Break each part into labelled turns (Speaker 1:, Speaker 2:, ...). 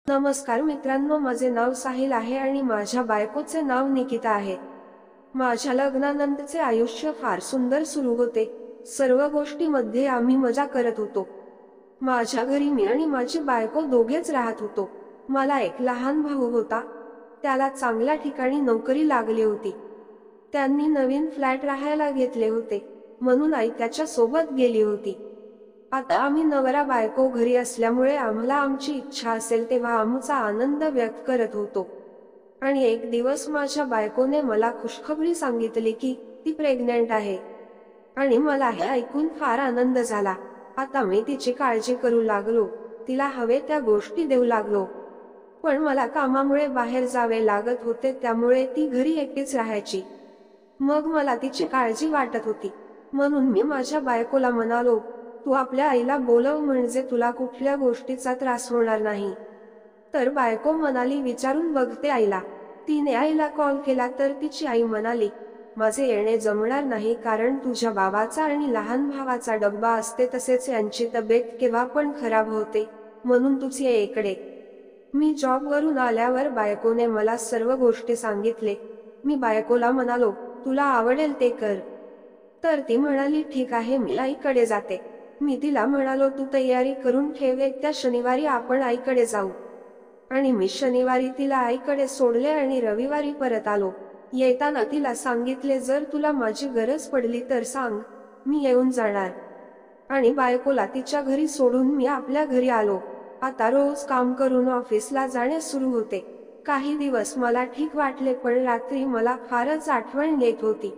Speaker 1: नमस्कार मित्रांनो, माझे नाव साहिल आहे आणि माझ्या बायकोचे नाव निकिता आहे। माझ्या लग्नानंतरचे आयुष्य फार सुंदर सुरू होते। सर्व गोष्टींमध्ये आम्ही मजा करत होतो। माझ्या घरी मी आणि माझी बायको दोघेच राहत होतो। मला एक लहान भाऊ होता, त्याला चांगल्या ठिकाणी नोकरी लागली होती। त्यांनी नवीन फ्लॅट राहायला घेतले होते, म्हणून आई त्याच्या सोबत गेली होती। आता आम्ही नवरा बायको घरी असल्यामुळे आम्हाला आमची इच्छा असेल तेव्हा आमचा आनंद व्यक्त करत होतो। आणि एक दिवस माझ्या बायकोने मला खुशखबरी सांगितली की ती प्रेग्नंट आहे, आणि मला हे ऐकून फार आनंद झाला। आता मी तिची काळजी करू लागलो, तिला हवे त्या गोष्टी देऊ लागलो। पण मला कामामुळे बाहेर जावे लागत होते, त्यामुळे ती घरी एकटीच राहायची। मग मला तिची काळजी वाटत होती, म्हणून मी माझ्या बायकोला म्हणालो, तू आपल्या आईला बोलव, म्हणजे तुला कुठल्या गोष्टीचा त्रास होणार नाही। तर बायको म्हणाली, विचारून बघते आईला। तिने आईला कॉल केला तर तिची आई म्हणाली, माझे येणे जमणार नाही, कारण तुझ्या बाबाचा आणि लहान भावाचा डब्बा असते, तसेच यांची तब्येत केव्हा पण खराब होते, म्हणून तूच ये इकडे। मी जॉबवरून आल्यावर बायकोने मला सर्व गोष्टी सांगितले। मी बायकोला म्हणालो, तुला आवडेल ते कर। तर ती म्हणाली, ठीक आहे, मी आईकडे जाते। मी तिला म्हणालो, तू तयारी करून ठेव, त्या शनिवारी आपण आईकडे जाऊ। आणि मी शनिवारी तिला आईकडे सोडले आणि रविवारी परत आलो। येताना तिला सांगितले, जर तुला माझी गरज पडली तर सांग, मी येऊन जाणार। आणि बायकोला तिच्या घरी सोडून मी आपल्या घरी आलो। आता रोज काम करून ऑफिसला जाणे सुरू होते। काही दिवस मला ठीक वाटले, पण रात्री मला फारच आठवण येत होती,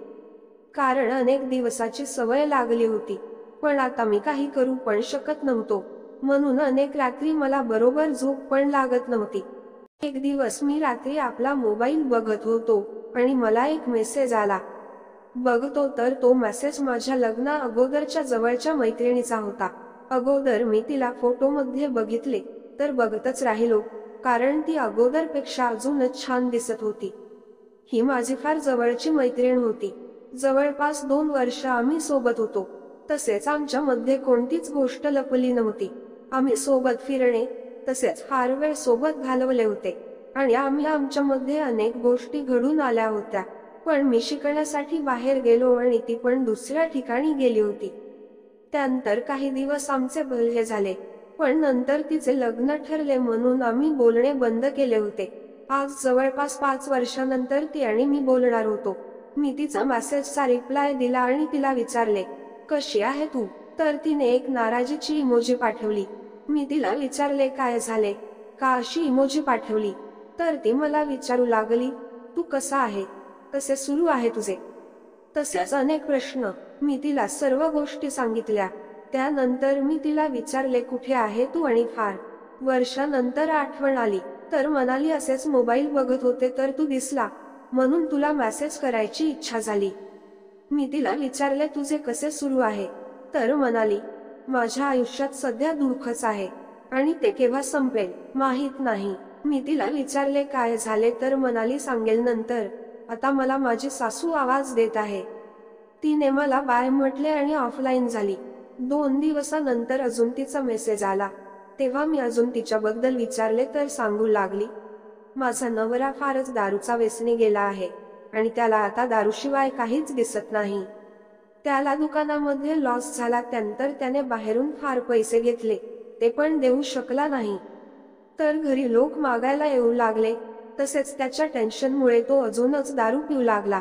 Speaker 1: कारण अनेक दिवसाची सवय लागली होती। पण आता मी काही करू पण शकत नव्हतो, म्हणून अनेक रात्री मला बरोबर झोप पण लागत नव्हती। एक दिवस मी रात्री आपला मोबाईल बघत होतो आणि मला एक मेसेज आला। बघतो तर तो मेसेज माझ्या लग्ना अगोदरच्या जवळच्या मैत्रिणीचा होता। अगोदर मी तिला फोटोमध्ये बघितले तर बघतच राहिलो, कारण ती अगोदरपेक्षा अजूनच छान दिसत होती। ही माझी फार जवळची मैत्रीण होती। जवळपास 2 वर्ष आम्ही सोबत होतो, तसेच आमच्यामध्ये कोणतीच गोष्ट लपली नव्हती। आम्ही सोबत फिरणे, तसेच फार वेळ सोबत घालवले होते, आणि आम्ही आमच्यामध्ये अनेक गोष्टी घडून आल्या होत्या। पण मी शिकण्यासाठी बाहेर गेलो आणि ती पण दुसऱ्या ठिकाणी गेली होती। त्यानंतर काही दिवस आमचे बोलणे झाले, पण नंतर तिचे लग्न ठरले, म्हणून आम्ही बोलणे बंद केले होते। आज जवळपास 5 वर्षांनंतर ती आणि मी बोलणार होतो। मी तिचा मेसेजचा रिप्लाय दिला आणि तिला विचारले, कशी आहे तू? तर तिने एक नाराजीची इमोजी पाठवली। मी तिला विचारले, काय झाले, का अशी इमोजी पाठवली? तर ती मला विचारू लागली, तू कसा आहे, कसे सुरू आहे तुझे? तसेच अनेक प्रश्न। मी तिला सर्व गोष्टी सांगितल्या। त्यानंतर मी तिला विचारले, कुठे आहे तू? आणि फार वर्षानंतर आठवण आली, तर म्हणाली, असेच मोबाईल बघत होते तर तू दिसला, म्हणून तुला मेसेज करायची इच्छा झाली। मी तिला विचारले, तुझे कसे सुरू आहे? तर म्हणाली, माझ्या आयुष्यात सध्या दुःखच आहे, आणि ते केव्हा संपेल माहित नाही। मी तिला विचारले, काय झाले? तर म्हणाली, सांगेल नंतर, आता मला माझी सासू आवाज देत आहे। तिने मला बाय म्हटले आणि ऑफलाईन झाली। 2 दिवसानंतर अजून तिचा मेसेज आला, तेव्हा मी अजून तिच्याबद्दल विचारले तर सांगू लागली, माझा नवरा फारच दारूचा व्यसनी गेला आहे, आणि त्याला आता दारूशिवाय काहीच दिसत नाही। त्याला दुकानामध्ये लॉस झाला, त्यानंतर त्याने बाहेरून फार पैसे घेतले, ते पण देऊ शकला नाही, तर घरी लोक मागायला येऊ लागले। तसेच त्याच्या टेन्शनमुळे तो अजूनच दारू पिऊ लागला।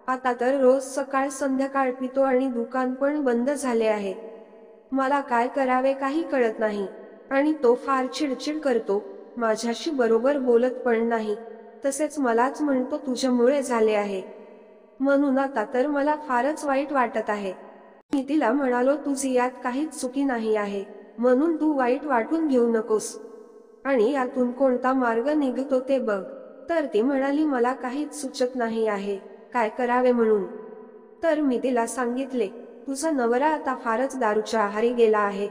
Speaker 1: आता तर रोज सकाळ संध्याकाळ पितो आणि दुकान पण बंद झाले आहे। मला काय करावे काही कळत नाही, आणि तो फार चिडचिड करतो, माझ्याशी बरोबर बोलत पण नाही, तसेच मलाच म्हणतो तुझ्यामुळे झाले आहे, म्हणून आता तर मला फारच वाईट वाटत आहे। मी तिला म्हणालो, तुझी यात काहीच चुकी नाही आहे, म्हणून तू वाईट वाटून घेऊ नकोस, आणि यातून कोणता मार्ग निघतो ते बघ। तर ती म्हणाली, मला काहीच सुचत नाही आहे, काय करावे म्हणून। तर मी तिला सांगितले, तुझा नवरा आता फारच दारूच्या आहारी गेला आहे,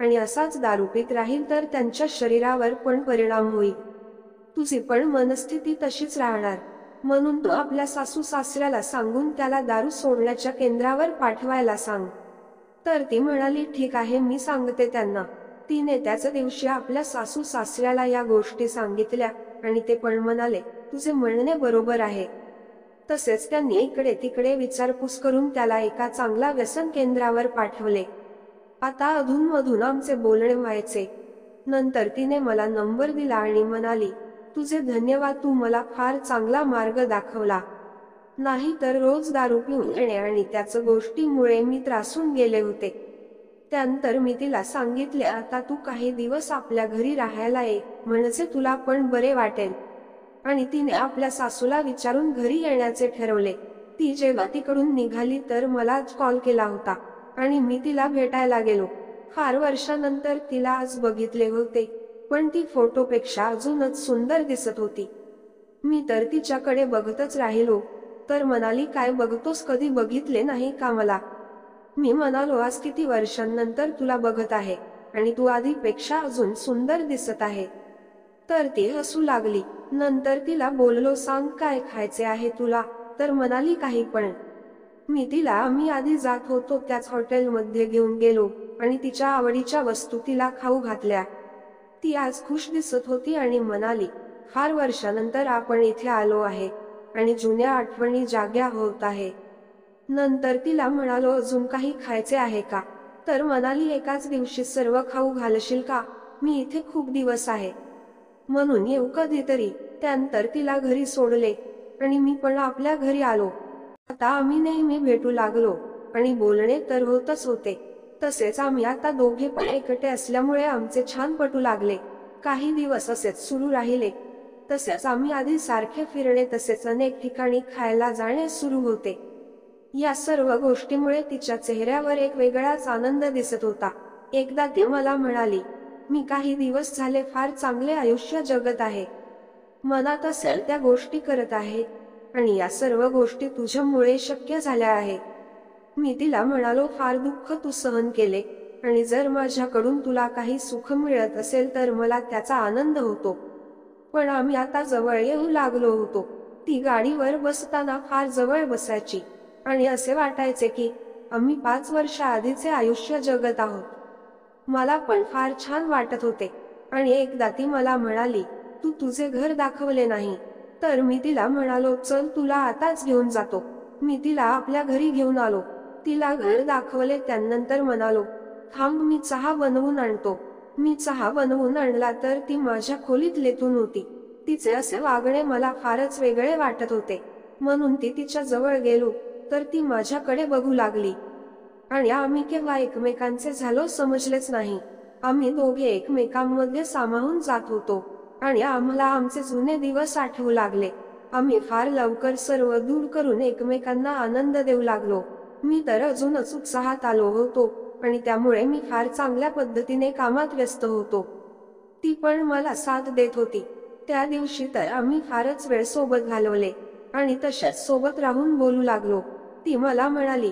Speaker 1: आणि असाच दारू पीत राहील तर त्यांच्या शरीरावर पण परिणाम होईल, तुझी पण मनस्थिती तशीच राहणार, म्हणून तू आपल्या सासू सासऱ्याला सांगून त्याला दारू सोडण्याच्या केंद्रावर पाठवायला सांग। तर ती म्हणाली, ठीक आहे, मी सांगते त्यांना। तिने त्याच दिवशी आपल्या सासू सासऱ्याला या गोष्टी सांगितल्या आणि ते पण म्हणाले, तुझे म्हणणे बरोबर आहे. तसेच त्यांनी इकडे तिकडे विचारपूस करून त्याला एका चांगल्या व्यसन केंद्रावर पाठवले. आता अधूनमधून आमचे बोलणे व्हायचे. नंतर तिने मला नंबर दिला आणि म्हणाली, तुझे धन्यवाद, तू मला फार चांगला मार्ग दाखवला. नाही तर रोज दारू पिऊन येणे आणि त्याच गोष्टीमुळे मी त्रासून गेले होते. त्यानंतर मी तिला सांगितले, आता तू काही दिवस आपल्या घरी राहायला ये, म्हणजे तुला पण बरे वाटेल. आणि तिने आपल्या सासूला विचारून घरी येण्याचे ठरवले. ती जेव्हा तिकडून निघाली तर मला कॉल केला होता आणि मी तिला भेटायला गेलो. फार वर्षानंतर तिला आज बघितले होते, पण ती फोटोपेक्षा अजूनच सुंदर दिसत होती. मी तर तिच्याकडे बघतच राहिलो. तर म्हणाली, काय बघतोस, कधी बघितले नाही का मला? मी म्हणालो, आज किती वर्षांनंतर तुला बघत आहे आणि तू आधीपेक्षा अजून सुंदर दिसत आहे. तर ती हसू लागली. नंतर तिला बोललो, सांग काय खायचे आहे तुला? तर म्हणाली, काही पण. मी तिला आम्ही आधी जात होतो त्याच हॉटेलमध्ये घेऊन गेलो आणि तिच्या आवडीच्या वस्तू तिला खाऊ घातल्या. ती आज खुश दिसत होती आणि म्हणाली, फार वर्षानंतर आपण इथे आलो आहे आणि जुन्या आठवणी जाग्या होत आहे. नंतर तिला म्हणालो, अजून काही खायचे आहे का? तर म्हणाली, एकाच दिवशी सर्व खाऊ घालशील का? मी इथे खूप दिवस आहे म्हणून येऊ कधीतरी. त्यानंतर तिला घरी सोडले आणि मी पण आपल्या घरी आलो. आता आम्ही नेहमी भेटू लागलो आणि बोलणे तर होतच होते. तसेच आम्ही आता दोघे पण एकटे असल्यामुळे आमचे छान पटू लागले. काही दिवस असेच सुरू राहिले. तसेच आम्ही आधी सारखे फिरणे तसेच अनेक ठिकाणी खायला जाणे सुरू होते. या सर्व गोष्टीमुळे तिच्या चेहऱ्यावर एक वेगळाच आनंद दिसत होता. एकदा ती मला म्हणाली, मी काही दिवस झाले फार चांगले आयुष्य जगत आहे. मनात असेल त्या गोष्टी करत आहे आणि या सर्व गोष्टी तुझ्यामुळे शक्य झाल्या आहे. मी तिला म्हणालो, फार दुःख तू सहन केले आणि जर माझ्याकडून तुला काही सुख मिळत असेल तर मला त्याचा आनंद होतो. पण आम्ही आता जवळ येऊ लागलो होतो. ती गाडीवर बसताना फार जवळ बसायची आणि असे वाटायचे की आम्ही 5 वर्षाआधीचे आयुष्य जगत आहोत. मला पण फार छान वाटत होते. आणि एकदा ती मला म्हणाली, तू तुझे घर दाखवले नाही. तर मी तिला म्हणालो, चल तुला आताच घेऊन जातो. मी तिला आपल्या घरी घेऊन आलो. तिला घर दाखवले. त्यानंतर म्हणालो, थांब मी चहा बनवून आणतो. मी चहा बनवून आणला तर ती माझ्या खोलीत लेटून होती. तिचे असे वागणे मला फारच वेगळे वाटत होते. म्हणून तिच्या जवळ गेलो तर ती माझ्याकडे बघू लागली आणि आम्ही केव्हा एकमेकांचे झालो समजलेच नाही. आम्ही दोघे एकमेकांमध्ये सामावून जात होतो आणि आम्हाला आमचे जुने दिवस आठवू लागले. आम्ही फार लवकर सर्व दूर करून एकमेकांना आनंद देऊ लागलो. मी तर अजूनच उत्साहात आलो होतो आणि त्यामुळे मी फार चांगल्या पद्धतीने कामात व्यस्त होतो. ती पण मला साथ देत होती. त्या दिवशी तर आम्ही फारच वेळ सोबत घालवले आणि तशाच सोबत राहून बोलू लागलो. ती मला म्हणाली,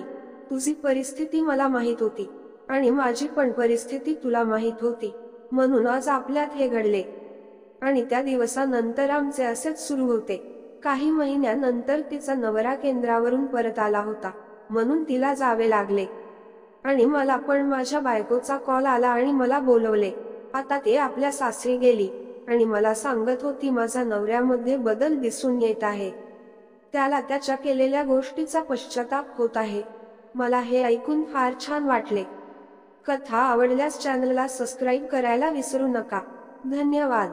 Speaker 1: तुझी परिस्थिती मला माहित होती आणि माझी पण परिस्थिती तुला माहित होती, म्हणून आज आपल्यात हे घडले. आणि त्या दिवसानंतर आमचे असेच सुरू होते. काही महिन्यानंतर तिचा नवरा केंद्रावरून परत आला होता, म्हणून तिला जावे लागले. आणि मला पण माझ्या बायकोचा कॉल आला आणि मला बोलवले. आता ते आपल्या सासरी गेली आणि मला सांगत होती, माझा नवऱ्यामध्ये बदल दिसून येत आहे. त्याला त्याच्या केलेल्या गोष्टीचा पश्चाताप होत आहे. मला हे ऐकून फार छान वाटले. कथा आवडल्यास चॅनलला सबस्क्राईब करायला विसरू नका. धन्यवाद.